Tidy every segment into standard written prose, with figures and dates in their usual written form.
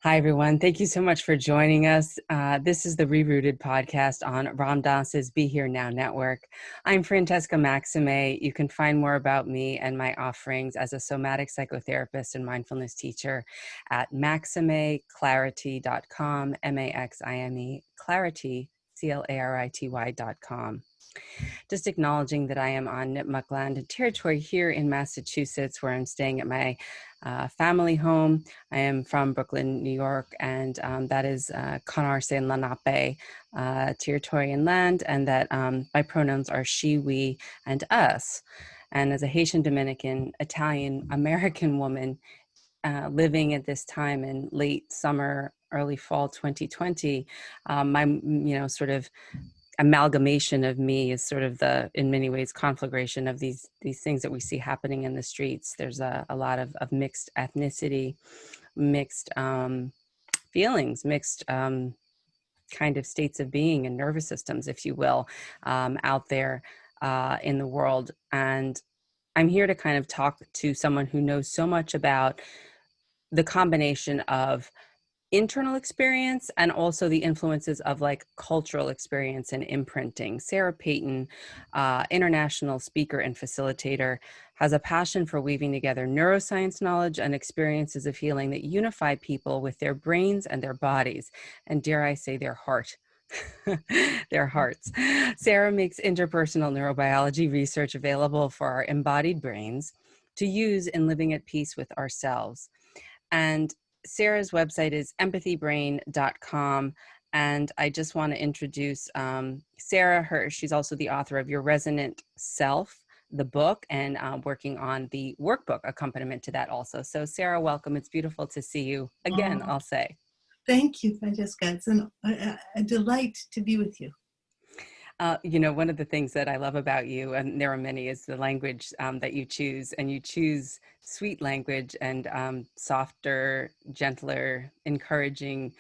Hi, everyone. Thank you so much for joining us. This is the ReRooted podcast on Ram Dass's Be Here Now network. I'm Francesca Maximé. You can find more about me and my offerings as a somatic psychotherapist and mindfulness teacher at maximeclarity.com, M-A-X-I-M-E, clarity, clarity.com. Just acknowledging that I am on Nipmuc land and territory here in Massachusetts, where I'm staying at my family home. I am from Brooklyn, New York, and that is Canarsie and Lenape territory and land, and that my pronouns are she, we, and us. And as a Haitian, Dominican, Italian, American woman living at this time in late summer, early fall 2020, my, sort of amalgamation of me is sort of the, in many ways, conflagration of these things that we see happening in the streets. There's a lot of mixed ethnicity, mixed feelings, mixed kind of states of being and nervous systems, if you will, out there in the world. And I'm here to kind of talk to someone who knows so much about the combination of internal experience and also the influences of like cultural experience and imprinting. Sarah Peyton, international speaker and facilitator, has a passion for weaving together neuroscience knowledge and experiences of healing that unify people with their brains and their bodies, and dare I say their heart. Their hearts. Sarah makes interpersonal neurobiology research available for our embodied brains to use in living at peace with ourselves. And Sarah's website is empathybrain.com. And I just want to introduce Sarah. She's also the author of Your Resonant Self, the book, and working on the workbook accompaniment to that also. So Sarah, welcome. It's beautiful to see you again, I'll say. Thank you, Francesca. It's a delight to be with you. One of the things that I love about you, and there are many, is the language that you choose. And you choose sweet language and softer, gentler, encouraging,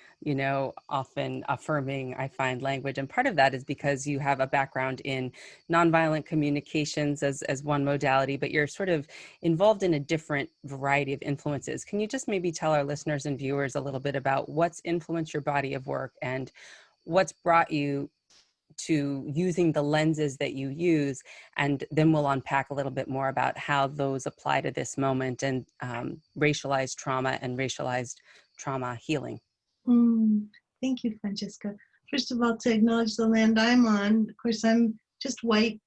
often affirming, I find, language. And part of that is because you have a background in nonviolent communications as one modality, but you're sort of involved in a different variety of influences. Can you just maybe tell our listeners and viewers a little bit about what's influenced your body of work and what's brought you to using the lenses that you use, and then we'll unpack a little bit more about how those apply to this moment and racialized trauma and racialized trauma healing. Thank you, Francesca. First of all, to acknowledge the land I'm on. Of course, I'm just white,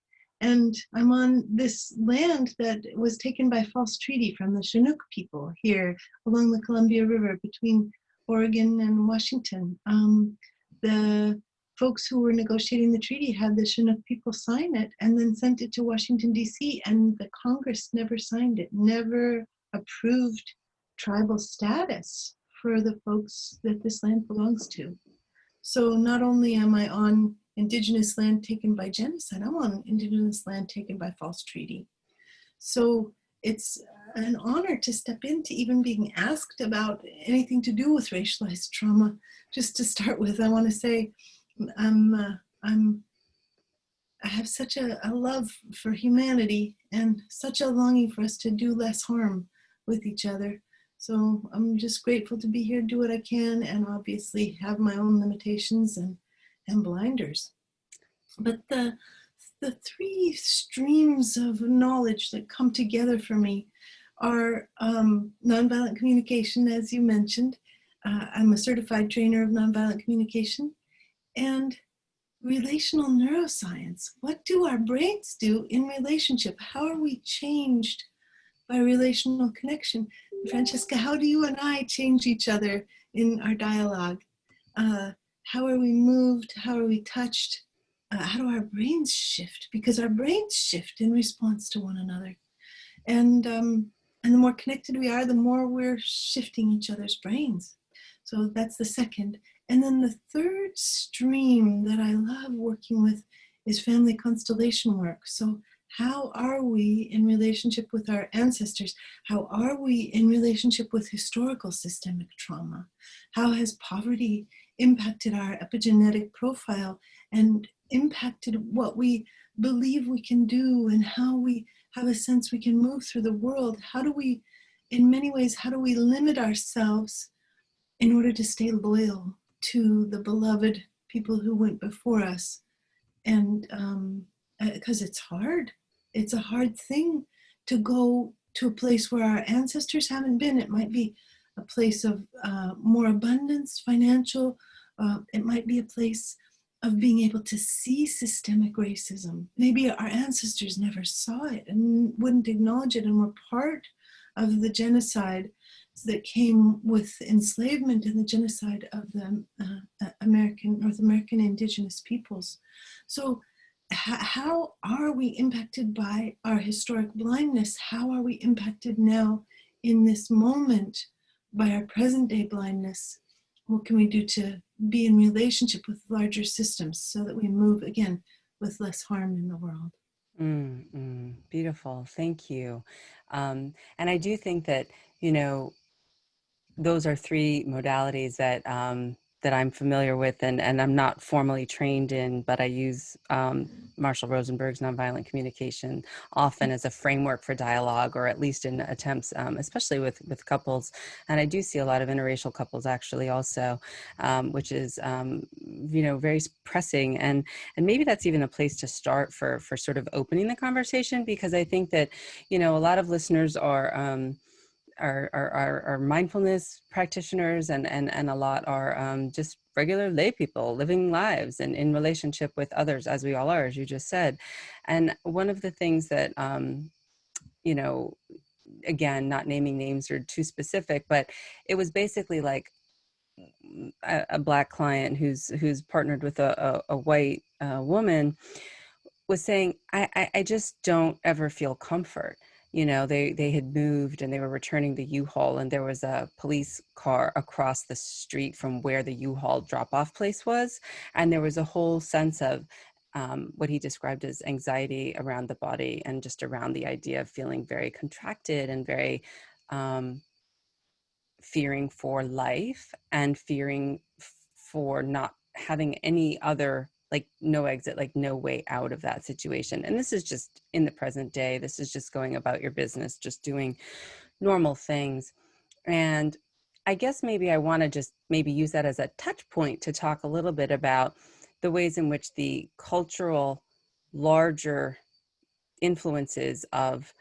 and I'm on this land that was taken by false treaty from the Chinook people here along the Columbia River between Oregon and Washington. The folks who were negotiating the treaty had the Chinook people sign it and then sent it to Washington, D.C., and the Congress never signed it, never approved tribal status for the folks that this land belongs to. So not only am I on indigenous land taken by genocide, I'm on indigenous land taken by false treaty. So it's an honor to step into even being asked about anything to do with racialized trauma. Just to start with, I want to say, I have such a love for humanity and such a longing for us to do less harm with each other. So I'm just grateful to be here, do what I can, and obviously have my own limitations and blinders. But the three streams of knowledge that come together for me are nonviolent communication, as you mentioned. I'm a certified trainer of nonviolent communication. And relational neuroscience. What do our brains do in relationship? How are we changed by relational connection? Francesca, how do you and I change each other in our dialogue? How are we moved? How are we touched? How do our brains shift? Because our brains shift in response to one another. And the more connected we are, the more we're shifting each other's brains. So that's the second. And then the third stream that I love working with is family constellation work. So how are we in relationship with our ancestors? How are we in relationship with historical systemic trauma? How has poverty impacted our epigenetic profile and impacted what we believe we can do and how we have a sense we can move through the world? How do we, in many ways, how do we limit ourselves in order to stay loyal to the beloved people who went before us. And because it's hard. It's a hard thing to go to a place where our ancestors haven't been. It might be a place of more abundance, financial. It might be a place of being able to see systemic racism. Maybe our ancestors never saw it and wouldn't acknowledge it and were part of the genocide that came with enslavement and the genocide of the North American indigenous peoples. So how are we impacted by our historic blindness? How are we impacted now in this moment by our present day blindness? What can we do to be in relationship with larger systems so that we move again with less harm in the world? Beautiful. Thank you. And I do think that, you know, those are three modalities that that I'm familiar with, and I'm not formally trained in, but I use Marshall Rosenberg's nonviolent communication often as a framework for dialogue, or at least in attempts, especially with couples. And I do see a lot of interracial couples actually also, which is you know, very pressing, and maybe that's even a place to start for sort of opening the conversation, because I think that, you know, a lot of listeners are mindfulness practitioners, and a lot are just regular lay people living lives and in relationship with others, as we all are, as you just said. And one of the things that, you know, again, not naming names or too specific, but it was basically like a Black client who's partnered with a white woman was saying, I just don't ever feel comfort. You know, they had moved and they were returning the U-Haul, and there was a police car across the street from where the U-Haul drop-off place was. And there was a whole sense of what he described as anxiety around the body, and just around the idea of feeling very contracted and very fearing for life, and fearing for not having any other, like, no exit, like no way out of that situation. And this is just in the present day. This is just going about your business, just doing normal things. And I guess maybe I want to just maybe use that as a touch point to talk a little bit about the ways in which the cultural larger influences of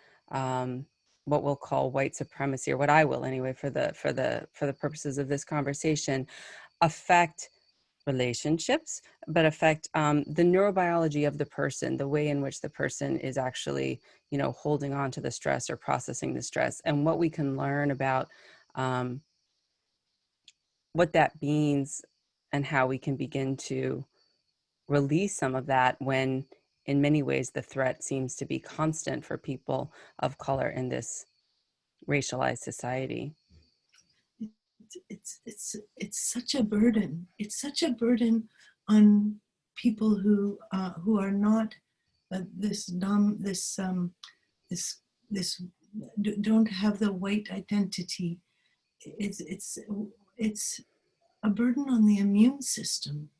what we'll call white supremacy, or what I will anyway, for the purposes of this conversation, affect relationships, but affect the neurobiology of the person, the way in which the person is actually, you know, holding on to the stress or processing the stress, and what we can learn about what that means, and how we can begin to release some of that when, in many ways, the threat seems to be constant for people of color in this racialized society. It's such a burden. It's such a burden on people who are not this dumb, this don't have the white identity. It's a burden on the immune system.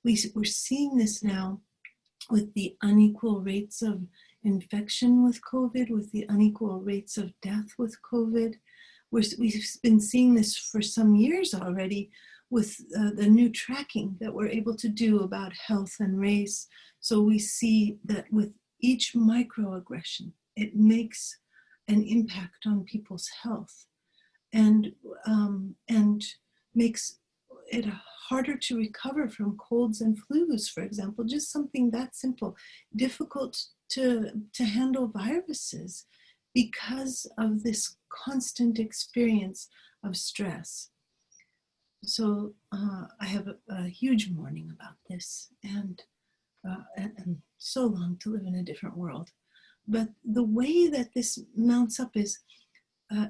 We're seeing this now with the unequal rates of infection with COVID, with the unequal rates of death with COVID. We've been seeing this for some years already with the new tracking that we're able to do about health and race. So we see that with each microaggression, it makes an impact on people's health, and makes it harder to recover from colds and flus, for example. Just something that simple. Difficult to handle viruses because of this constant experience of stress. So I have a huge mourning about this, and so long to live in a different world. But the way that this mounts up is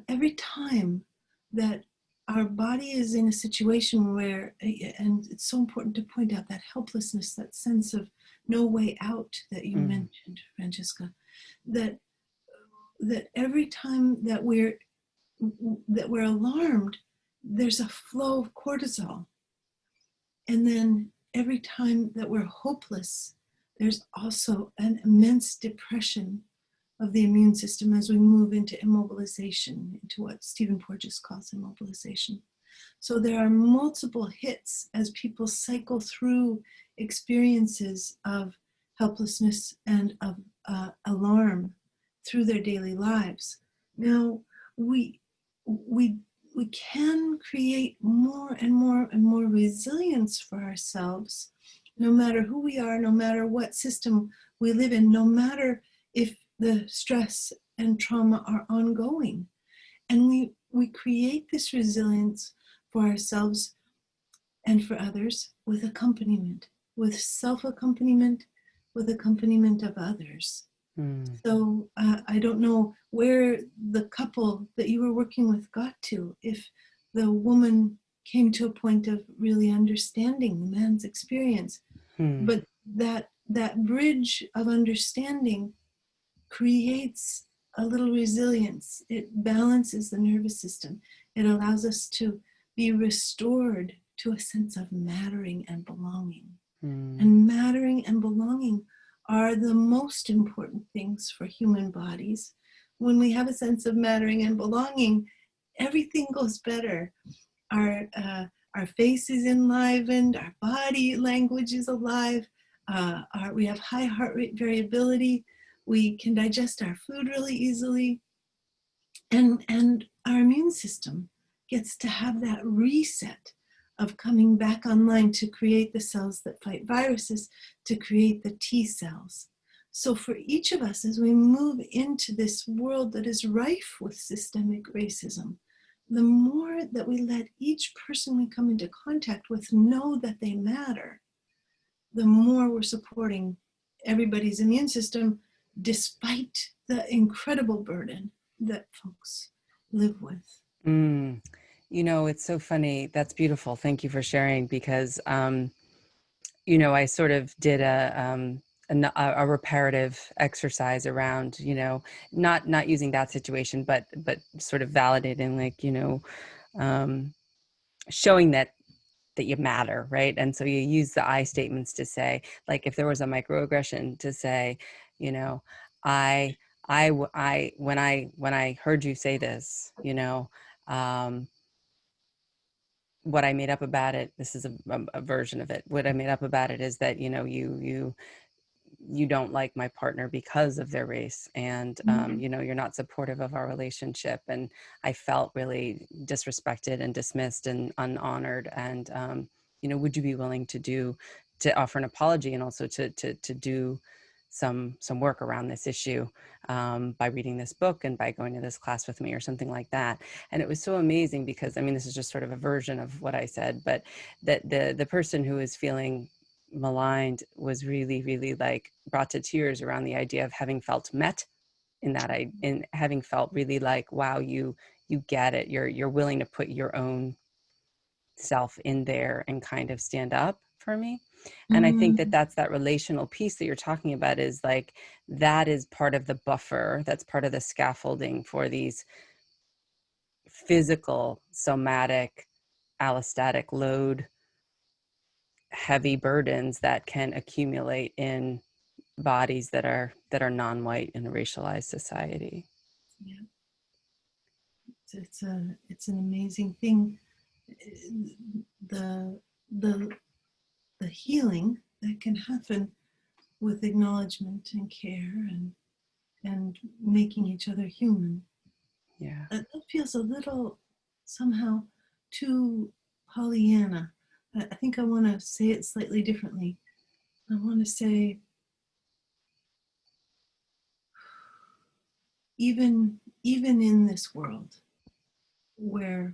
every time that our body is in a situation where, and it's so important to point out that helplessness, that sense of no way out that you mentioned, Francesca, that every time that we're alarmed, there's a flow of cortisol. And then every time that we're hopeless, there's also an immense depression of the immune system as we move into immobilization, into what Stephen Porges calls immobilization. So there are multiple hits as people cycle through experiences of helplessness and of alarm through their daily lives. Now, we can create more and more and more resilience for ourselves, no matter who we are, no matter what system we live in, no matter if the stress and trauma are ongoing. And we create this resilience for ourselves and for others with accompaniment, with self-accompaniment, with accompaniment of others. So I don't know where the couple that you were working with got to, if the woman came to a point of really understanding the man's experience. But that bridge of understanding creates a little resilience. It balances the nervous system. It allows us to be restored to a sense of mattering and belonging. And mattering and belonging are the most important things for human bodies. When we have a sense of mattering and belonging, everything goes better. Our face is enlivened, our body language is alive, we have high heart rate variability, we can digest our food really easily, and our immune system gets to have that reset of coming back online to create the cells that fight viruses, to create the T cells. So for each of us, as we move into this world that is rife with systemic racism, the more that we let each person we come into contact with know that they matter, the more we're supporting everybody's immune system, despite the incredible burden that folks live with. You know, it's so funny. That's beautiful. Thank you for sharing, because, you know, I sort of did a reparative exercise around, you know, not using that situation, but sort of validating, like, you know, showing that you matter, right? And so you use the I statements to say, like, if there was a microaggression, to say, you know, when I heard you say this, you know, what I made up about it, this is a version of it. What I made up about it is that, you know, you don't like my partner because of their race, and you know, you're not supportive of our relationship, and I felt really disrespected and dismissed and unhonored, and you know, would you be willing to offer an apology, and also to do some work around this issue, by reading this book and by going to this class with me, or something like that. And it was so amazing, because I mean, this is just sort of a version of what I said, but that the person who is feeling maligned was really like brought to tears around the idea of having felt met, in having felt really like, wow, you get it, you're willing to put your own self in there and kind of stand up for me. And I think that that's that relational piece that you're talking about, is like, that is part of the buffer, that's part of the scaffolding for these physical, somatic, allostatic load, heavy burdens that can accumulate in bodies that are non-white in a racialized society. Yeah. It's an amazing thing. The healing that can happen with acknowledgement and care and making each other human. Yeah. That feels a little somehow too Pollyanna. I think I want to say it slightly differently. I want to say, even in this world where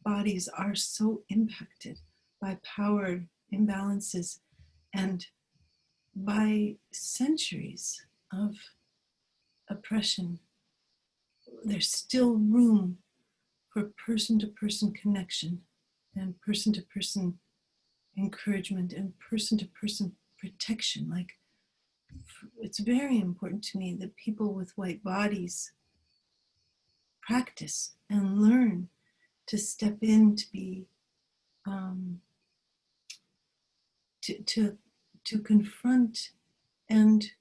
bodies are so impacted by power imbalances and by centuries of oppression, there's still room for person-to-person connection and person-to-person encouragement and person-to-person protection. Like, it's very important to me that people with white bodies practice and learn to step in, to be to confront and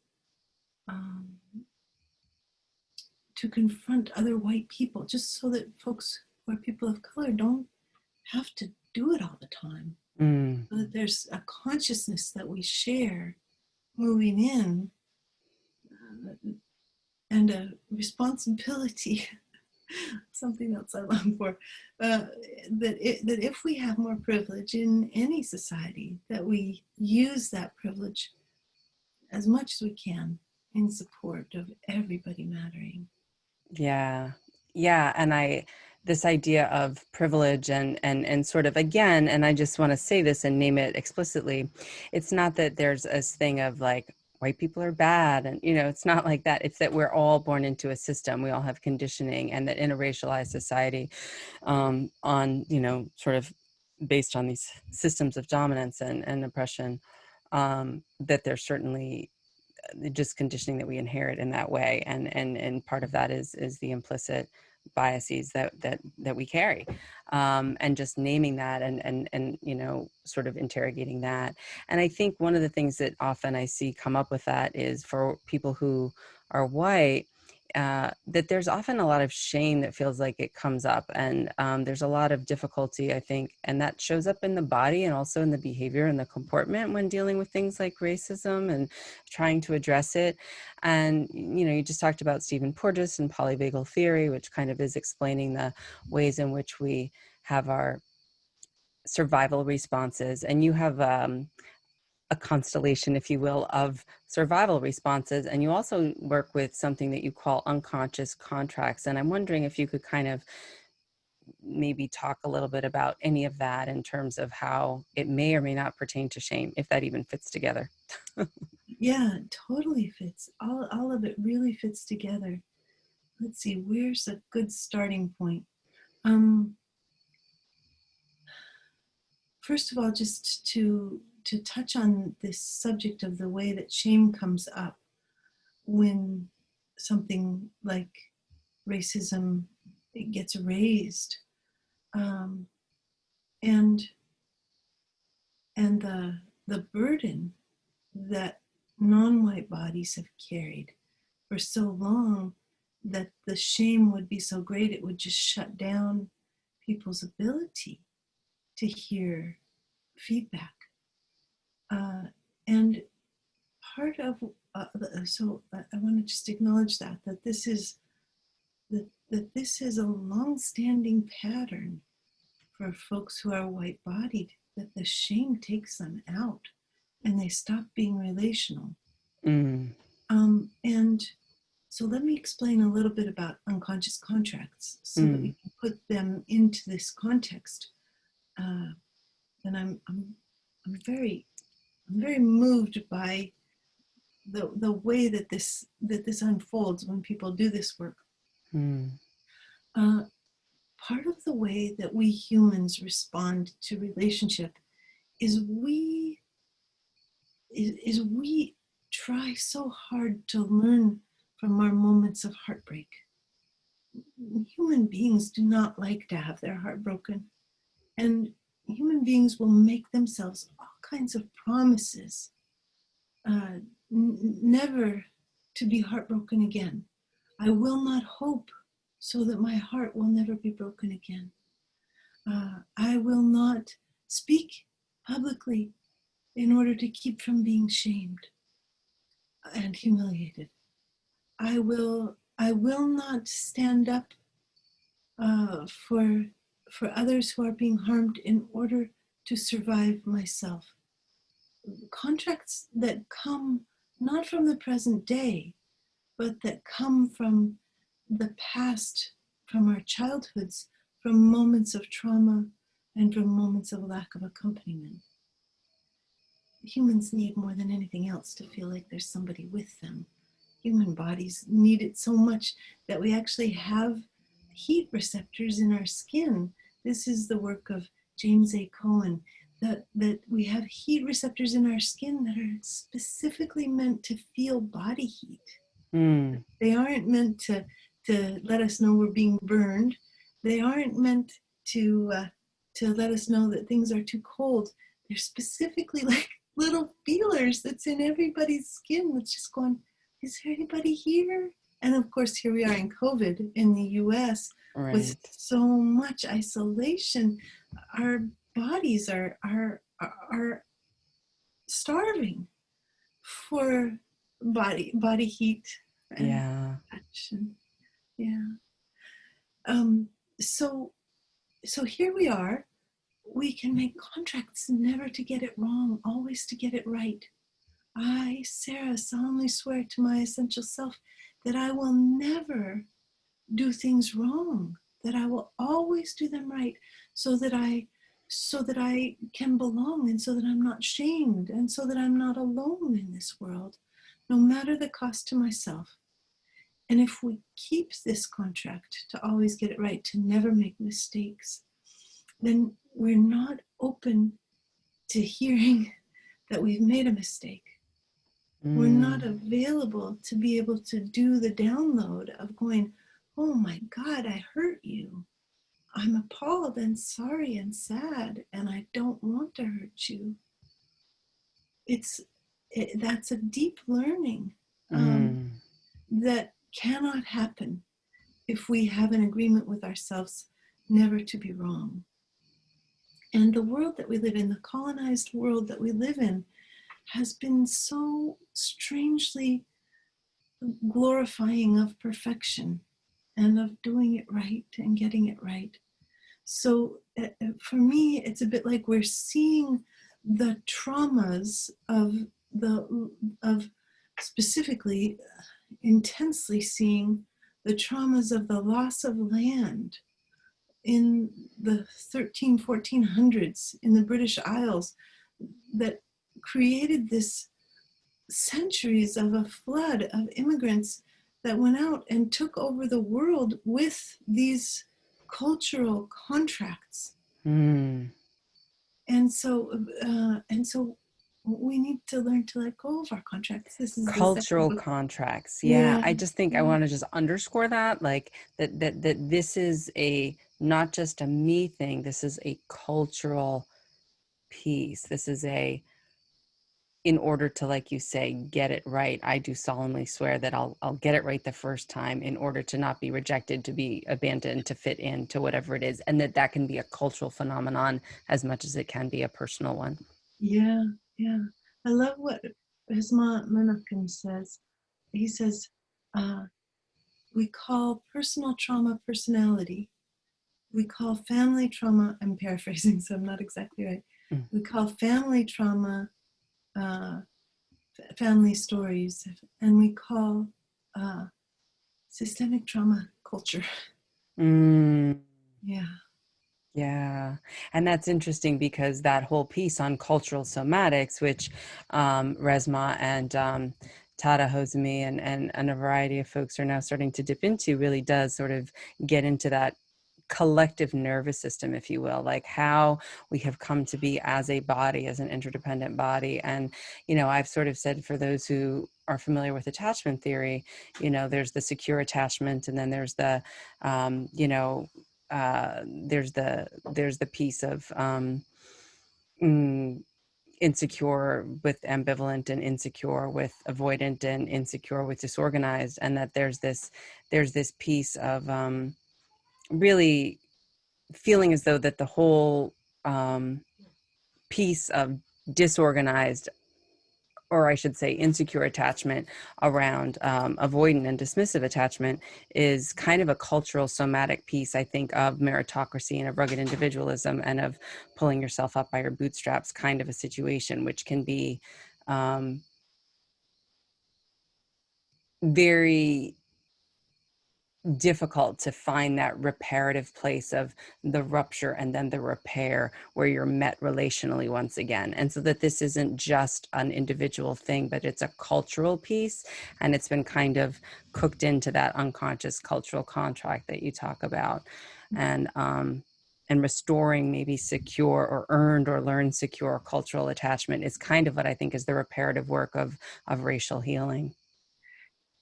to confront other white people, just so that folks where people of color don't have to do it all the time. Mm. But there's a consciousness that we share moving in, and a responsibility, something else I long for, that if we have more privilege in any society, that we use that privilege as much as we can in support of everybody mattering. Yeah. Yeah. And this idea of privilege and sort of, again, and I just want to say this and name it explicitly. It's not that there's a thing of like, white people are bad. And, it's not like that. It's that we're all born into a system. We all have conditioning, and that in a racialized society, on, sort of based on these systems of dominance and oppression, that there's certainly just conditioning that we inherit in that way, and part of that is the implicit biases that we carry, and just naming that and sort of interrogating that. And I think one of the things that often I see come up with that is for people who are white, that there's often a lot of shame that feels like it comes up, and there's a lot of difficulty, I think, and that shows up in the body and also in the behavior and the comportment when dealing with things like racism and trying to address it. And you just talked about Stephen Porges and polyvagal theory, which kind of is explaining the ways in which we have our survival responses, and you have a constellation, if you will, of survival responses. And you also work with something that you call unconscious contracts. And I'm wondering if you could kind of maybe talk a little bit about any of that in terms of how it may or may not pertain to shame, if that even fits together. Yeah, it totally fits. All of it really fits together. Let's see, where's a good starting point? First of all, just to touch on this subject of the way that shame comes up when something like racism gets raised, and the burden that non-white bodies have carried for so long, that the shame would be so great it would just shut down people's ability to hear feedback. And part of so I want to just acknowledge that this is that this is a long-standing pattern for folks who are white-bodied, that the shame takes them out and they stop being relational. Mm. And so let me explain a little bit about unconscious contracts so that we can put them into this context. And I'm very moved by the way that this unfolds when people do this work. Part of the way that we humans respond to relationship is we try so hard to learn from our moments of heartbreak. Human beings do not like to have their heart broken, and human beings will make themselves all kinds of promises, never to be heartbroken again. I will not hope so that my heart will never be broken again. I will not speak publicly in order to keep from being shamed and humiliated. I will not stand up for others who are being harmed in order to survive myself. Contracts that come not from the present day, but that come from the past, from our childhoods, from moments of trauma, and from moments of lack of accompaniment. Humans need more than anything else to feel like there's somebody with them. Human bodies need it so much that we actually have heat receptors in our skin. This is the work of James A. Cohen, that we have heat receptors in our skin that are specifically meant to feel body heat. They aren't meant to let us know we're being burned. They aren't meant to let us know that things are too cold. They're specifically like little feelers that's in everybody's skin that's just going, is there anybody here? And of course, here we are in COVID in the US, with Right. so much isolation. Our bodies are starving for body heat and Yeah. action. Yeah. Um, so so here we are. We can make contracts never to get it wrong, always to get it right. I, Sarah, solemnly swear to my essential self that I will never do things wrong, that I will always do them right, so that I can belong, and so that I'm not shamed, and so that I'm not alone in this world, no matter the cost to myself. And if we keep this contract to always get it right, to never make mistakes, then we're not open to hearing that we've made a mistake. We're not Mm. available to be able to do the download of going, oh my God, I hurt you. I'm appalled and sorry and sad, and I don't want to hurt you. That's a deep learning Mm. that cannot happen if we have an agreement with ourselves never to be wrong. And the world that we live in, the colonized world that we live in, has been so strangely glorifying of perfection and of doing it right and getting it right. So for me, it's a bit like we're seeing the traumas of specifically intensely seeing the traumas of the loss of land in the 1400s in the British Isles that created this centuries of a flood of immigrants that went out and took over the world with these cultural contracts. Mm. And so we need to learn to let go of our contracts. This is the second Cultural book. contracts. Yeah. Yeah, I just think I yeah, want to just underscore that, like that this is a not just a me thing, this is a cultural piece. This is a in order to, like you say, get it right, I do solemnly swear that I'll get it right the first time in order to not be rejected, to be abandoned, to fit in to whatever it is, and that can be a cultural phenomenon as much as it can be a personal one. yeah, yeah. I love what Bisma Menachem says. He says, uh, we call personal trauma personality. We call family trauma, I'm paraphrasing, so I'm not exactly right. Mm. We call family trauma uh, family stories, and we call uh, systemic trauma culture. Mm. Yeah. Yeah. And that's interesting because that whole piece on cultural somatics, which Resma and Tara Hosemi and a variety of folks are now starting to dip into, really does sort of get into that collective nervous system, if you will, like how we have come to be as a body, as an interdependent body. And, I've sort of said, for those who are familiar with attachment theory, there's the secure attachment, and then there's the, there's the piece of mm, insecure with ambivalent, and insecure with avoidant, and insecure with disorganized, and that there's this piece of really feeling as though that the whole piece of disorganized, or I should say insecure attachment around avoidant and dismissive attachment is kind of a cultural somatic piece, I think, of meritocracy and of rugged individualism and of pulling yourself up by your bootstraps kind of a situation, which can be very difficult to find that reparative place of the rupture and then the repair where you're met relationally once again. And so that this isn't just an individual thing, but it's a cultural piece, and it's been kind of cooked into that unconscious cultural contract that you talk about. And restoring maybe secure or earned or learned secure cultural attachment is kind of what I think is the reparative work of racial healing.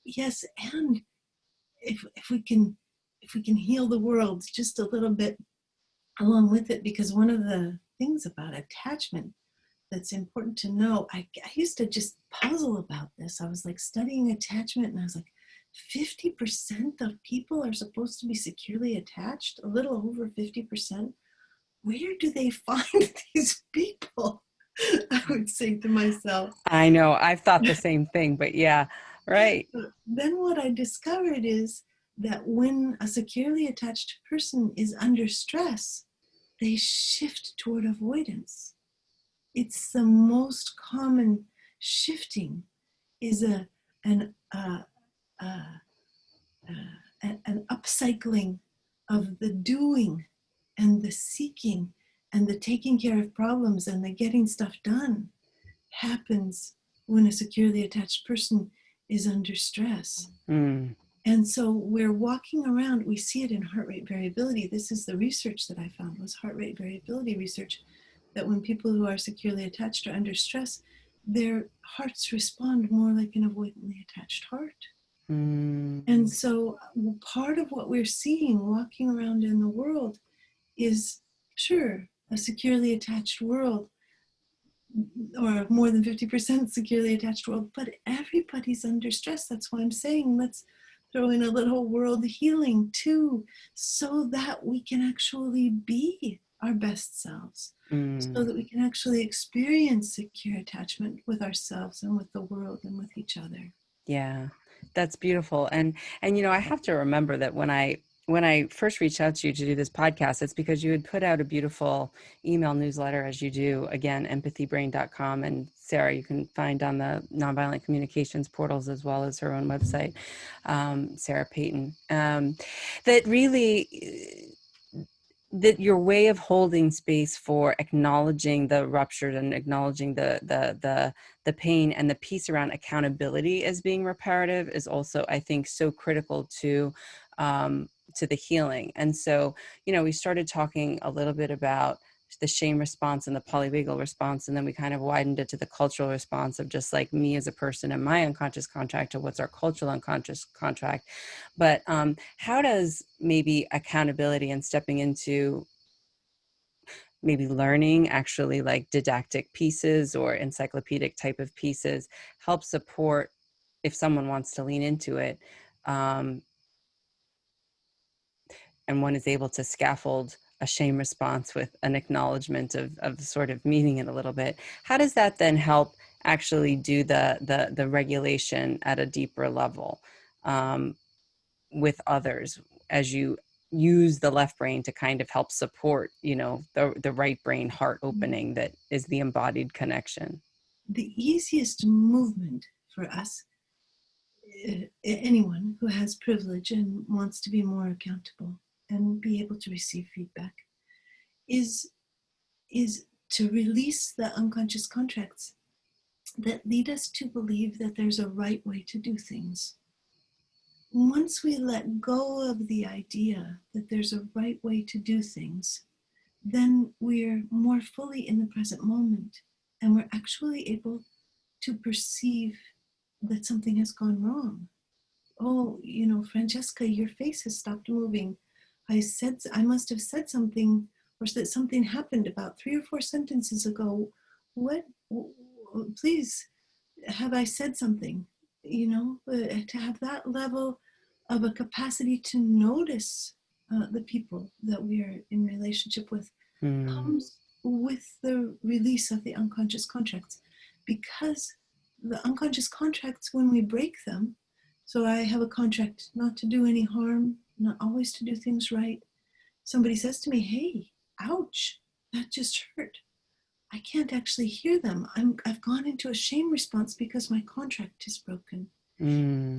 Yes, and if we can heal the world just a little bit along with it, because one of the things about attachment that's important to know, I used to just puzzle about this. I was like studying attachment, and I was like 50% of people are supposed to be securely attached, a little over 50%. Where do they find these people? I would say to myself. I know, I've thought the same thing, but yeah, right. Then what I discovered is that when a securely attached person is under stress, they shift toward avoidance. It's the most common shifting is an, uh, uh, an upcycling of the doing and the seeking and the taking care of problems and the getting stuff done happens when a securely attached person is under stress. Mm. And so we're walking around, we see it in heart rate variability. This is the research that I found was heart rate variability research, that when people who are securely attached are under stress, their hearts respond more like an avoidantly attached heart. Mm. And so part of what we're seeing walking around in the world is, sure, a securely attached world, or more than 50% securely attached world, but everybody's under stress. That's why I'm saying let's throw in a little world healing too, so that we can actually be our best selves, so that we can actually experience secure attachment with ourselves and with the world and with each other. Yeah, that's beautiful. And you know, I have to remember that when I first reached out to you to do this podcast, it's because you had put out a beautiful email newsletter, as you do, again, empathybrain.com. And Sarah, you can find on the nonviolent communications portals, as well as her own website, Sarah Peyton, that really, that your way of holding space for acknowledging the ruptured and acknowledging the pain and the piece around accountability as being reparative is also, I think, so critical to the healing. And so, you know, we started talking a little bit about the shame response and the polyvagal response, and then we kind of widened it to the cultural response of just like me as a person and my unconscious contract to what's our cultural unconscious contract. But how does maybe accountability and stepping into maybe learning actually like didactic pieces or encyclopedic type of pieces help support if someone wants to lean into it, um, and one is able to scaffold a shame response with an acknowledgement of sort of meaning it a little bit? How does that then help actually do the regulation at a deeper level with others, as you use the left brain to kind of help support, you know, the right brain heart opening that is the embodied connection? The easiest movement for us, anyone who has privilege and wants to be more accountable and be able to receive feedback, is to release the unconscious contracts that lead us to believe that there's a right way to do things. Once we let go of the idea that there's a right way to do things, then we're more fully in the present moment, and we're actually able to perceive that something has gone wrong. Oh, you know, Francesca, your face has stopped moving. I must have said something, or that something happened about 3 or 4 sentences ago. What, please, have I said something? You know, to have that level of a capacity to notice the people that we are in relationship with comes with the release of the unconscious contracts. Because the unconscious contracts, when we break them, so I have a contract not to do any harm, not always to do things right. Somebody says to me, hey, ouch, that just hurt. I can't actually hear them. I've gone into a shame response because my contract is broken.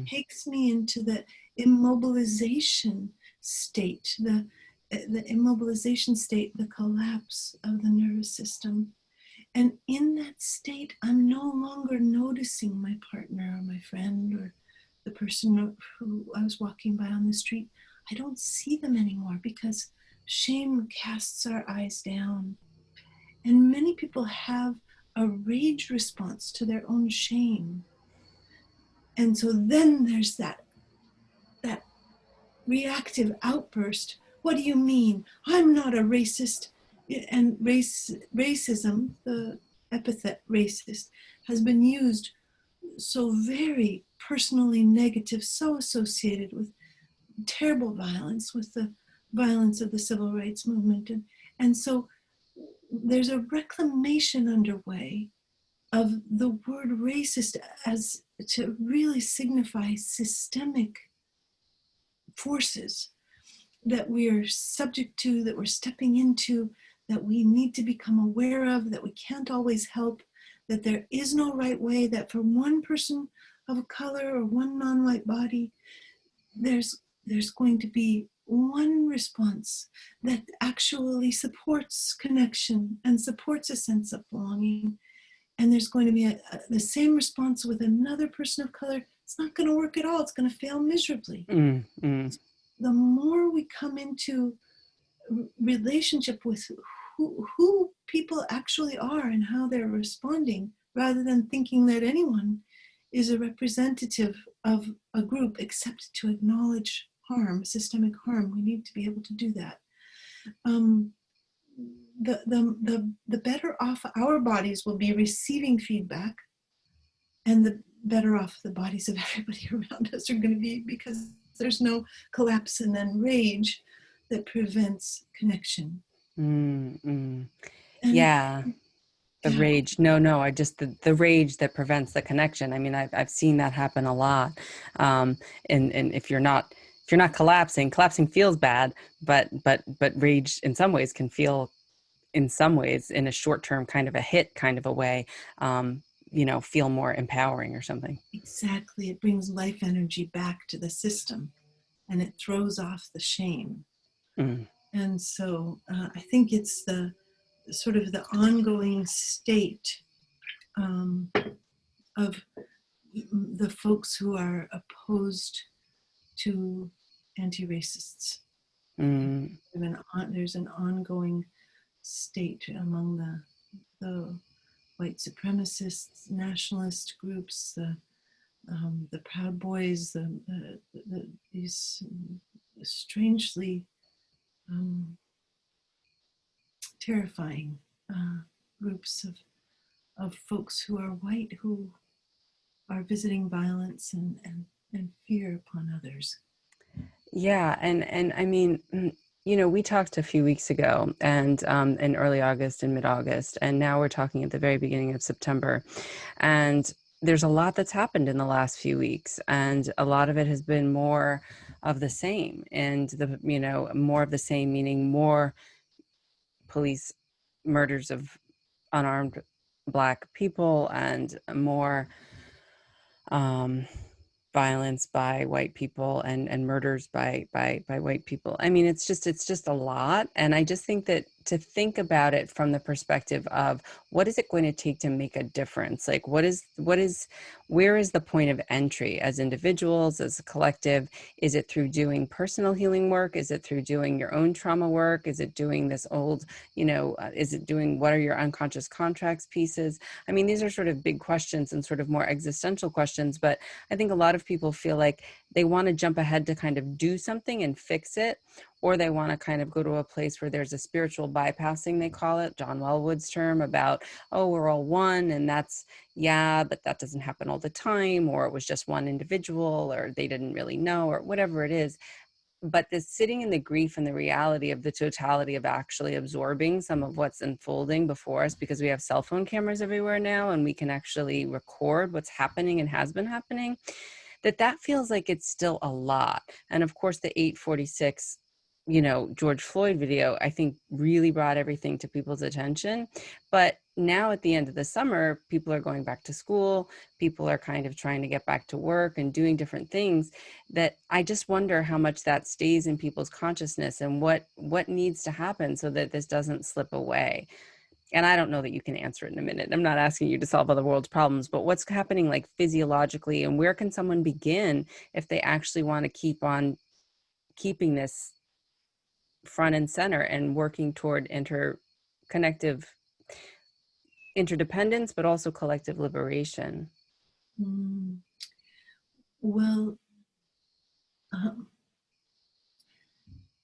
Takes me into the immobilization state, the immobilization state, the collapse of the nervous system. And in that state, I'm no longer noticing my partner or my friend or the person who I was walking by on the street. I don't see them anymore because shame casts our eyes down. And many people have a rage response to their own shame. And so then there's that reactive outburst. What do you mean? I'm not a racist. And racism, the epithet racist, has been used so very personally negative, so associated with terrible violence, with the violence of the civil rights movement. And so there's a reclamation underway of the word racist as to really signify systemic forces that we are subject to, that we're stepping into, that we need to become aware of, that we can't always help, that there is no right way, that for one person of color or one non-white body, there's going to be one response that actually supports connection and supports a sense of belonging. And there's going to be the same response with another person of color. It's not going to work at all. It's going to fail miserably. The more we come into relationship with who people actually are and how they're responding, rather than thinking that anyone is a representative of a group, except to acknowledge harm, systemic harm. We need to be able to do that. The better off our bodies will be receiving feedback, and the better off the bodies of everybody around us are going to be, because there's no collapse and then rage that prevents connection. Yeah. The Yeah. rage. No, I just, the rage that prevents the connection. I mean, I've seen that happen a lot. And if you're not collapsing feels bad, but rage in some ways can feel, in some ways, in a short-term kind of a hit kind of a way, feel more empowering or something. Exactly. It brings life energy back to the system, and it throws off the shame. And so I think it's the sort of the ongoing state of the folks who are opposed to anti-racists. There's an ongoing state among the white supremacists, nationalist groups, the Proud Boys, these strangely terrifying groups of folks who are white, who are visiting violence and fear upon others. Yeah, and I mean, we talked a few weeks ago, and in early August and mid-August, and now we're talking at the very beginning of September, and there's a lot that's happened in the last few weeks, and a lot of it has been more of the same, and more of the same meaning more police murders of unarmed Black people, and more violence by white people, and murders by white people. I mean, it's just a lot. And I just think that to think about it from the perspective of what is it going to take to make a difference? Like, where is the point of entry as individuals, as a collective? Is it through doing personal healing work? Is it through doing your own trauma work? Is it doing this old, is it doing, what are your unconscious contracts pieces? I mean, these are sort of big questions and sort of more existential questions, but I think a lot of people feel like they want to jump ahead to kind of do something and fix it, or they want to kind of go to a place where there's a spiritual bypassing, they call it, John Wellwood's term, about, oh, we're all one, and that's, yeah, but that doesn't happen all the time, or it was just one individual, or they didn't really know, or whatever it is. But this sitting in the grief and the reality of the totality of actually absorbing some of what's unfolding before us, because we have cell phone cameras everywhere now, and we can actually record what's happening and has been happening, that feels like it's still a lot. And of course, the 846, George Floyd video, I think really brought everything to people's attention. But now at the end of the summer, people are going back to school. People are kind of trying to get back to work and doing different things, that I just wonder how much that stays in people's consciousness, and what needs to happen so that this doesn't slip away. And I don't know that you can answer it in a minute. I'm not asking you to solve all the world's problems, but what's happening like physiologically, and where can someone begin if they actually want to keep on keeping this front and center and working toward interdependence, but also collective liberation? Well,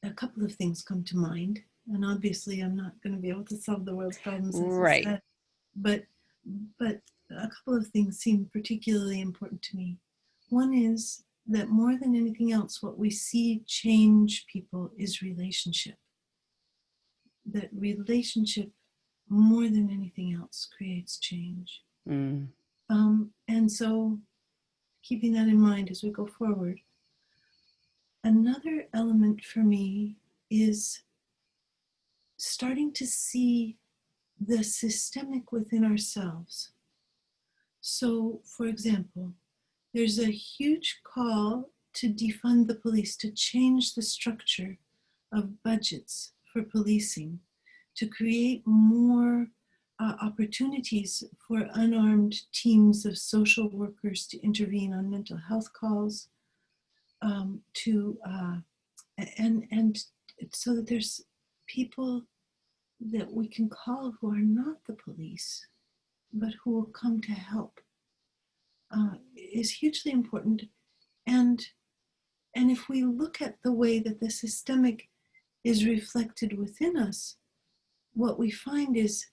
a couple of things come to mind, and obviously I'm not going to be able to solve the world's problems, as you Right. said, but But a couple of things seem particularly important to me. One is that more than anything else, what we see change people is relationship. That relationship, more than anything else, creates change. Mm. And so, keeping that in mind as we go forward, another element for me is starting to see the systemic within ourselves. So, for example, there's a huge call to defund the police, to change the structure of budgets for policing, to create more opportunities for unarmed teams of social workers to intervene on mental health calls, and so that there's people that we can call who are not the police, but who will come to help, is hugely important. And if we look at the way that the systemic is reflected within us, what we find is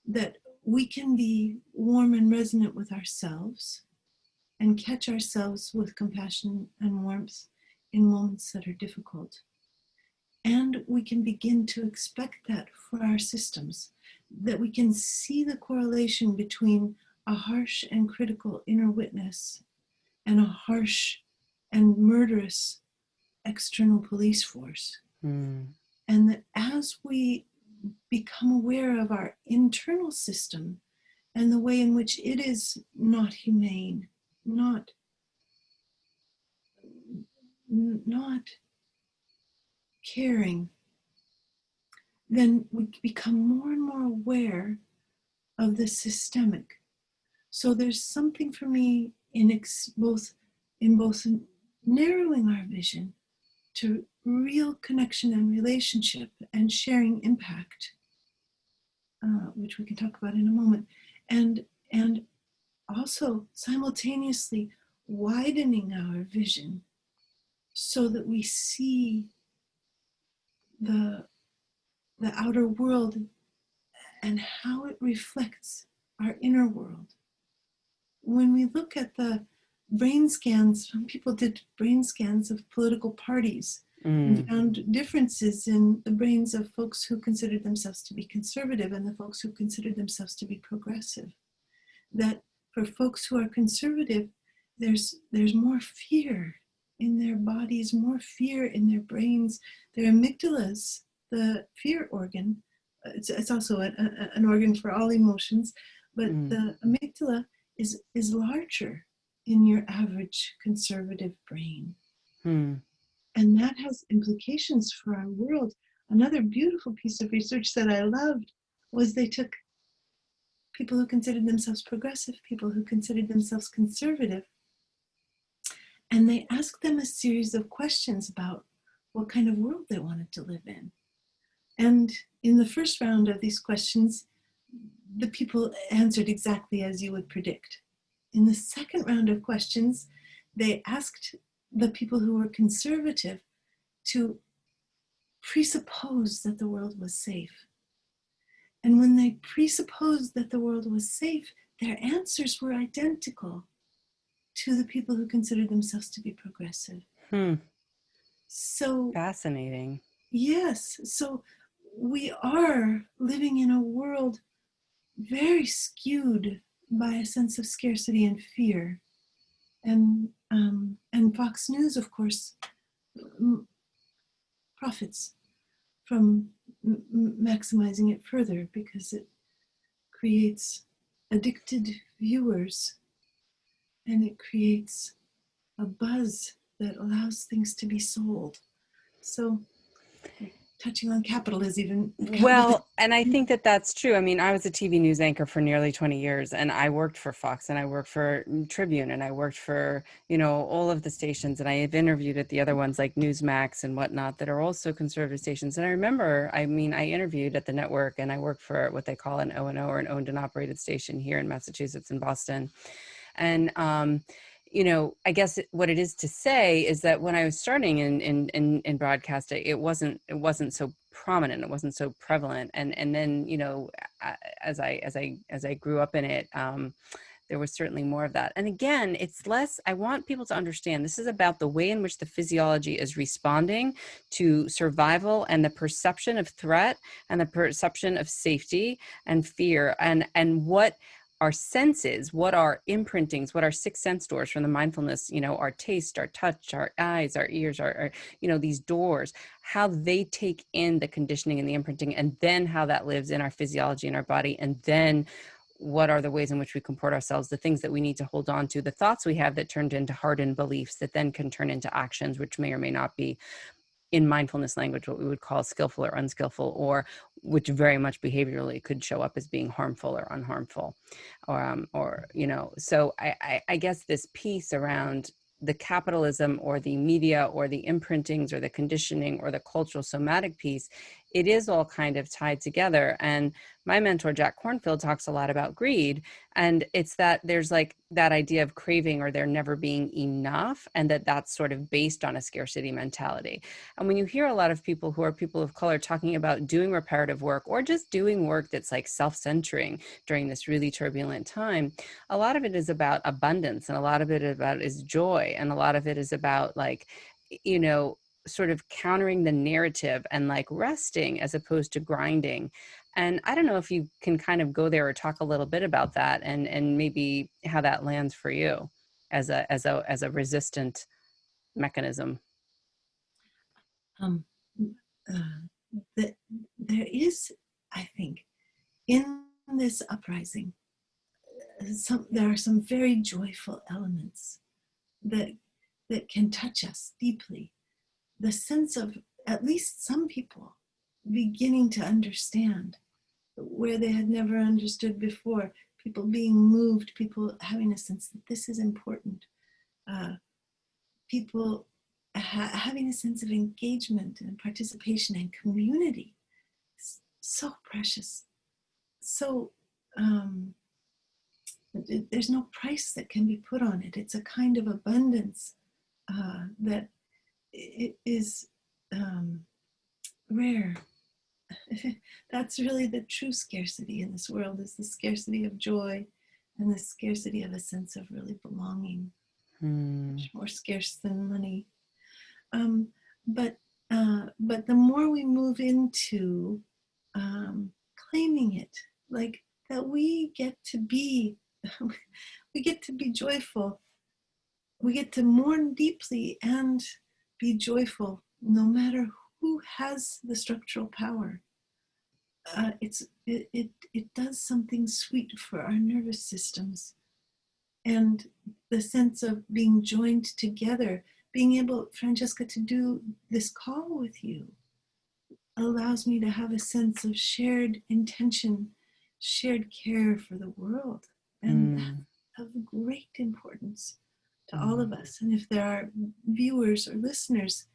that we can be warm and resonant with ourselves and catch ourselves with compassion and warmth in moments that are difficult. And we can begin to expect that for our systems, that we can see the correlation between a harsh and critical inner witness and a harsh and murderous external police force. Mm. And that as we become aware of our internal system and the way in which it is not humane, not caring, then we become more and more aware of the systemic. So there's something for me in both narrowing our vision to real connection and relationship and sharing impact, which we can talk about in a moment, and also simultaneously widening our vision so that we see the outer world and how it reflects our inner world. When we look at the brain scans, when people did brain scans of political parties and found differences in the brains of folks who considered themselves to be conservative and the folks who considered themselves to be progressive, that for folks who are conservative, there's more fear in their bodies, more fear in their brains. Their amygdalas, the fear organ, it's also an organ for all emotions, but the amygdala is larger in your average conservative brain. And that has implications for our world. Another beautiful piece of research that I loved was they took people who considered themselves progressive, people who considered themselves conservative, and they asked them a series of questions about what kind of world they wanted to live in. And in the first round of these questions, the people answered exactly as you would predict. In the second round of questions, they asked the people who were conservative to presuppose that the world was safe. And when they presupposed that the world was safe, their answers were identical to the people who considered themselves to be progressive. So fascinating. Yes, so we are living in a world very skewed by a sense of scarcity and fear. And Fox News, of course, profits from maximizing it further because it creates addicted viewers and it creates a buzz that allows things to be sold. So touching on capitalism. Well, and I think that that's true. I mean, I was a TV news anchor for nearly 20 years, and I worked for Fox, and I worked for Tribune, and I worked for, all of the stations, and I have interviewed at the other ones like Newsmax and whatnot that are also conservative stations. And I remember, I interviewed at the network, and I worked for what they call an O&O, or an owned and operated station here in Massachusetts in Boston. And, I guess what it is to say is that when I was starting in broadcasting, it wasn't so prominent, it wasn't so prevalent, and then as I grew up in it, there was certainly more of that. And again, it's less, I want people to understand this is about the way in which the physiology is responding to survival and the perception of threat and the perception of safety and fear, and what our senses, what our imprintings, what our sixth sense doors from the mindfulness, our taste, our touch, our eyes, our ears, our these doors, how they take in the conditioning and the imprinting, and then how that lives in our physiology and our body, and then what are the ways in which we comport ourselves, the things that we need to hold on to, the thoughts we have that turned into hardened beliefs that then can turn into actions, which may or may not be, in mindfulness language, what we would call skillful or unskillful, or which very much behaviorally could show up as being harmful or unharmful. So I guess this piece around the capitalism or the media or the imprintings or the conditioning or the cultural somatic piece, it is all kind of tied together. And my mentor, Jack Kornfield, talks a lot about greed. And it's that there's like that idea of craving or there never being enough, and that's sort of based on a scarcity mentality. And when you hear a lot of people who are people of color talking about doing reparative work or just doing work that's like self-centering during this really turbulent time, a lot of it is about abundance, and a lot of it is joy, and a lot of it is about like, sort of countering the narrative and like resting as opposed to grinding. And I don't know if you can kind of go there or talk a little bit about that, and maybe how that lands for you as a resistant mechanism. Um, that there is, I think, in this uprising, there are some very joyful elements that can touch us deeply. The sense of at least some people beginning to understand where they had never understood before, people being moved, people having a sense that this is important, people having a sense of engagement and participation and community. So precious. So there's no price that can be put on it. It's a kind of abundance that is rare. That's really the true scarcity in this world, is the scarcity of joy and the scarcity of a sense of really belonging. Much more scarce than money. But the more we move into claiming it, like that we get to be joyful, we get to mourn deeply and be joyful no matter who has the structural power. It does something sweet for our nervous systems, and the sense of being joined together, being able, Francesca, to do this call with you allows me to have a sense of shared intention, shared care for the world, and that's of great importance to all of us. And if there are viewers or listeners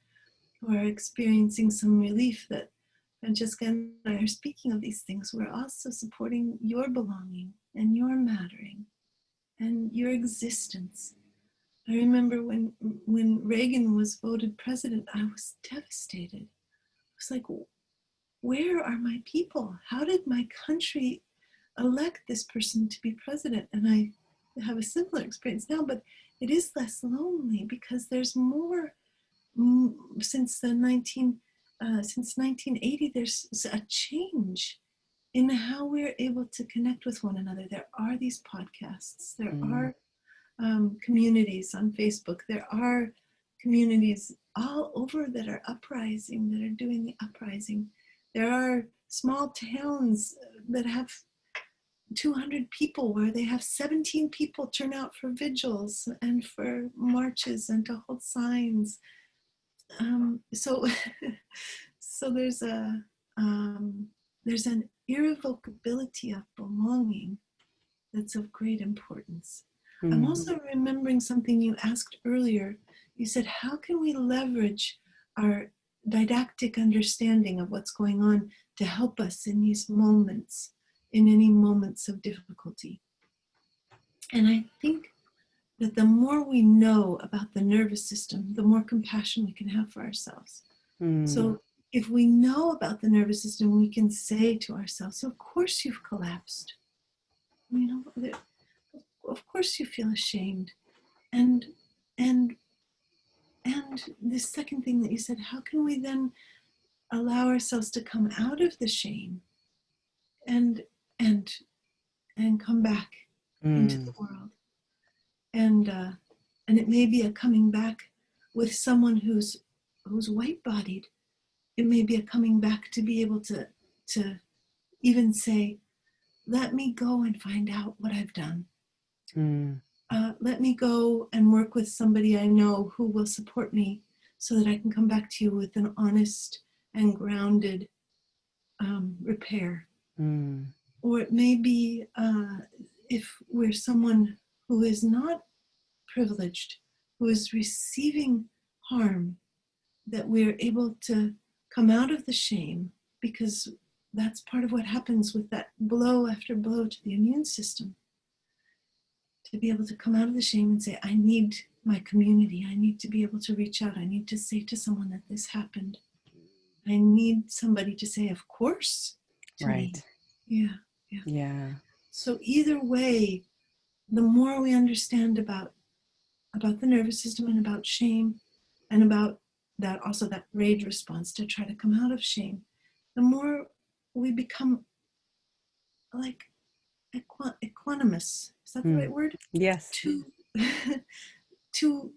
who are experiencing some relief that Francesca and I are speaking of these things, we're also supporting your belonging and your mattering and your existence. I remember when Reagan was voted president, I was devastated. I was like, where are my people? How did my country elect this person to be president? And I have a similar experience now, but it is less lonely because there's more. Since 1980, there's a change in how we're able to connect with one another. There are these podcasts, there are communities on Facebook, there are communities all over that are uprising, that are doing the uprising. There are small towns that have 200 people where they have 17 people turn out for vigils and for marches and to hold signs. So there's an irrevocability of belonging that's of great importance. I'm also remembering something you asked earlier. You said, how can we leverage our didactic understanding of what's going on to help us in these moments, in any moments of difficulty? And I think that the more we know about the nervous system, the more compassion we can have for ourselves. Mm. So if we know about the nervous system, we can say to ourselves, of course you've collapsed. You know, of course you feel ashamed. And and and the second thing that you said, how can we then allow ourselves to come out of the shame and and and come back into the Mm. world? And it may be a coming back with someone who's white-bodied. It may be a coming back to be able to even say, let me go and find out what I've done. Mm. Let me go and work with somebody I know who will support me so that I can come back to you with an honest and grounded repair. Mm. Or it may be if we're someone who is not privileged, who is receiving harm, that we're able to come out of the shame, because that's part of what happens with that blow after blow to the immune system. To be able to come out of the shame and say, I need my community. I need to be able to reach out. I need to say to someone that this happened. I need somebody to say, of course, to me. Right. Yeah, yeah. Yeah. So either way, the more we understand about the nervous system and about shame and about that, also that rage response to try to come out of shame, the more we become like equanimous. Is that the Mm. right word? Yes. To to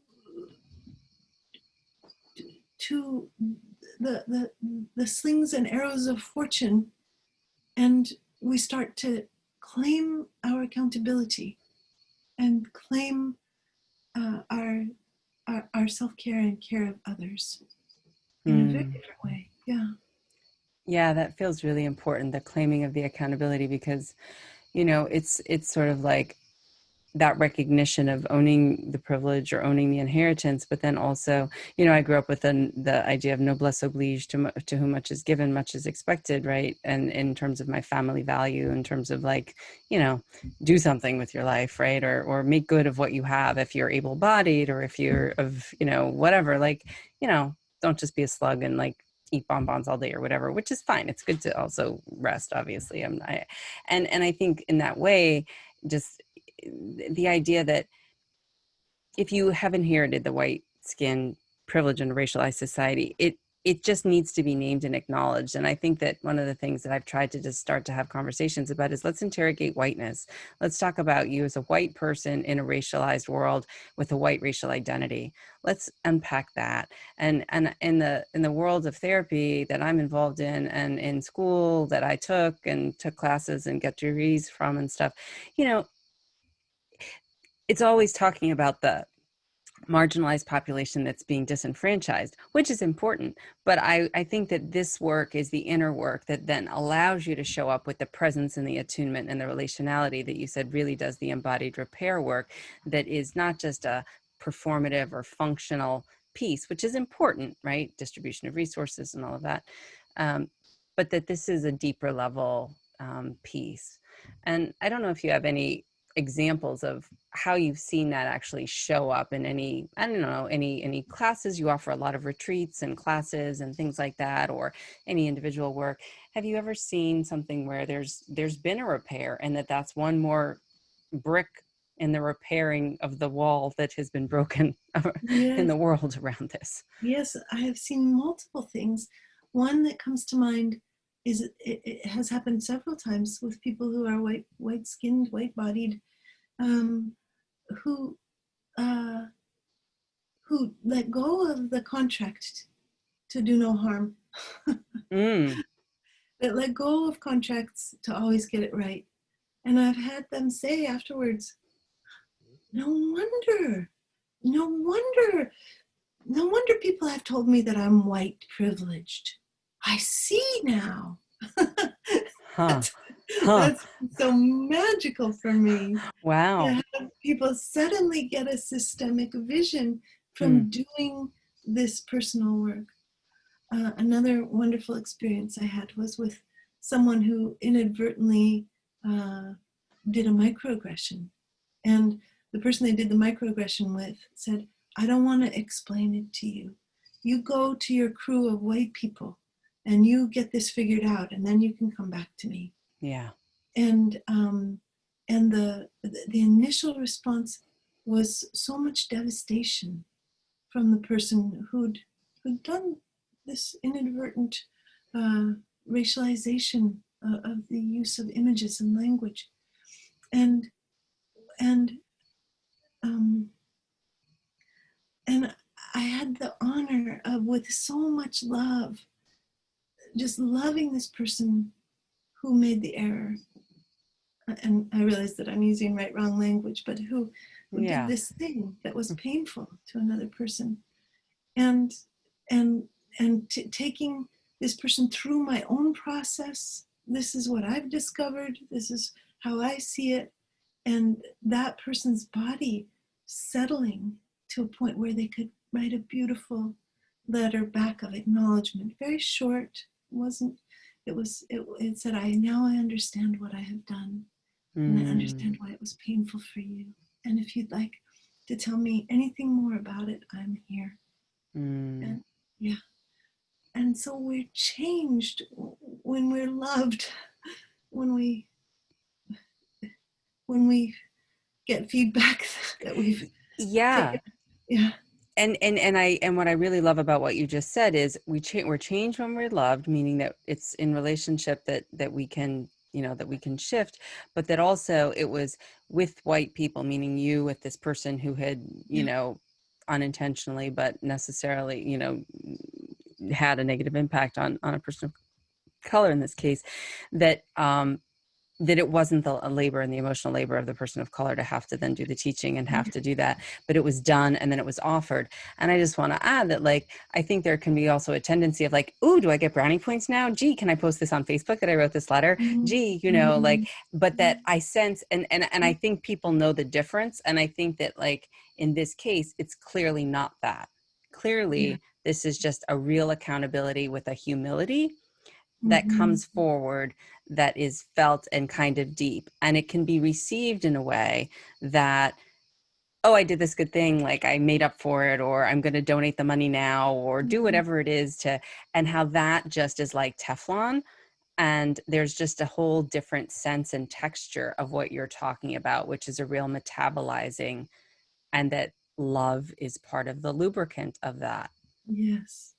to the slings and arrows of fortune, and we start to claim our accountability and claim our self-care and care of others in a very Mm. different way. Yeah. Yeah, that feels really important, the claiming of the accountability, because, it's sort of like that recognition of owning the privilege or owning the inheritance, but then also, I grew up with the idea of noblesse oblige, to whom much is given, much is expected, right? And in terms of my family value, in terms of like, do something with your life, right? Or make good of what you have if you're able-bodied, or if you're of, whatever, like, don't just be a slug and like eat bonbons all day or whatever, which is fine. It's good to also rest, obviously. And I think in that way, just the idea that if you have inherited the white skin privilege in a racialized society, it just needs to be named and acknowledged. And I think that one of the things that I've tried to just start to have conversations about is, let's interrogate whiteness. Let's talk about you as a white person in a racialized world with a white racial identity. Let's unpack that. And in the world of therapy that I'm involved in, and in school that I took classes and get degrees from and stuff, it's always talking about the marginalized population that's being disenfranchised, which is important. But I think that this work is the inner work that then allows you to show up with the presence and the attunement and the relationality that you said really does the embodied repair work, that is not just a performative or functional piece, which is important, right? Distribution of resources and all of that. But that this is a deeper level piece. And I don't know if you have any examples of how you've seen that actually show up in any, I don't know, any classes. You offer a lot of retreats and classes and things like that, or any individual work. Have you ever seen something where there's been a repair, and that's one more brick in the repairing of the wall that has been broken in Yes. the world around this? Yes, I have seen multiple things. One that comes to mind is it has happened several times with people who are white-skinned, white-bodied, um, who uh, who let go of the contract to do no harm, Mm. that let go of contracts to always get it right. And I've had them say afterwards, no wonder, no wonder, no wonder people have told me that I'm white privileged. I see now. Huh. that's, Huh. that's so magical for me, to Wow. have people suddenly get a systemic vision Mm. from doing this personal work. Another wonderful experience I had was with someone who inadvertently did a microaggression. And the person they did the microaggression with said, I don't want to explain it to you. You go to your crew of white people and you get this figured out, and then you can come back to me. Yeah. And the initial response was so much devastation from the person who'd done this inadvertent racialization of the use of images and language, and um, and I had the honor of, with so much love, just loving this person who made the error. And I realize that I'm using right, wrong language, but who did this thing that was painful to another person, and taking this person through my own process. This is what I've discovered. This is how I see it, and that person's body settling to a point where they could write a beautiful letter back of acknowledgement. Very short. It said, now I understand what I have done. And I understand why it was painful for you. And if you'd like to tell me anything more about it, I'm here. And yeah. And so we're changed when we're loved, when we get feedback that we've taken. Yeah. And what I really love about what you just said is we're changed when we're loved, meaning that it's in relationship that we can, that we can shift, but that also it was with white people, meaning you with this person who had, unintentionally, but necessarily, had a negative impact on a person of color in this case, that it wasn't the labor and the emotional labor of the person of color to have to then do the teaching and have to do that, but it was done and then it was offered. And I just want to add that, like, I think there can be also a tendency of like, ooh, do I get brownie points now? Gee, can I post this on Facebook that I wrote this letter? Gee, like, but that I sense, and I think people know the difference. And I think that, like, in this case, it's clearly not that. Clearly, this is just a real accountability with a humility that comes forward, that is felt and kind of deep, and it can be received in a way that, oh, I did this good thing, like I made up for it, or I'm going to donate the money now, or do whatever it is to, and how that just is like Teflon. And there's just a whole different sense and texture of what you're talking about, which is a real metabolizing, and that love is part of the lubricant of that. Yes.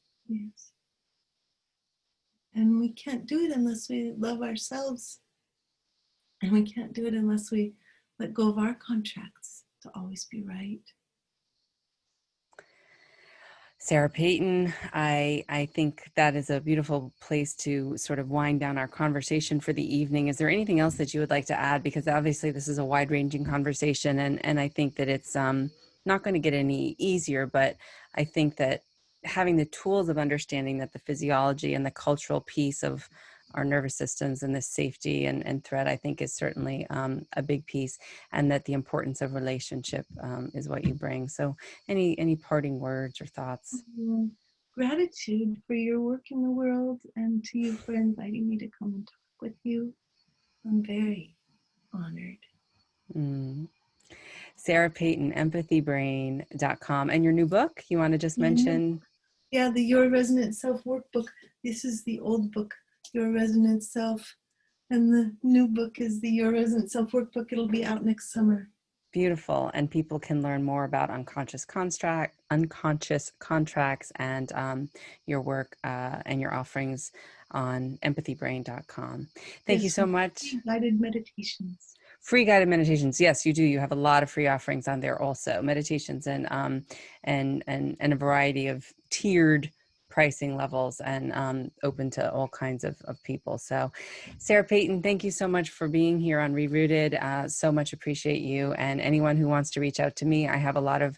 And we can't do it unless we love ourselves. And we can't do it unless we let go of our contracts to always be right. Sarah Peyton, I think that is a beautiful place to sort of wind down our conversation for the evening. Is there anything else that you would like to add? Because obviously this is a wide-ranging conversation, and I think that it's not going to get any easier, but I think that having the tools of understanding that the physiology and the cultural piece of our nervous systems and the safety and threat, I think, is certainly a big piece, and that the importance of relationship is what you bring. So any parting words or thoughts? Gratitude for your work in the world, and to you for inviting me to come and talk with you. I'm very honored. Sarah Peyton, empathybrain.com. And your new book, you want to just mention? Yeah, the Your Resonant Self Workbook. This is the old book, Your Resonant Self. And the new book is the Your Resonant Self Workbook. It'll be out next summer. Beautiful. And people can learn more about unconscious contracts and your work and your offerings on empathybrain.com. Thank you so much. Guided meditations. Free guided meditations. Yes, you do. You have a lot of free offerings on there also. Meditations and a variety of tiered pricing levels, and open to all kinds of people. So Sarah Peyton, thank you so much for being here on ReRooted. So much appreciate you. And anyone who wants to reach out to me, I have a lot of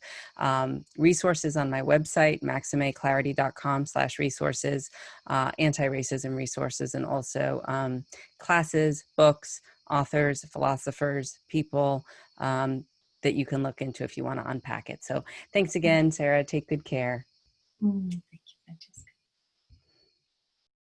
resources on my website, maximeclarity.com/resources, anti-racism resources, and also classes, books, authors, philosophers, people that you can look into if you want to unpack it. So thanks again, Sarah. Take good care. Thank you, Francesca.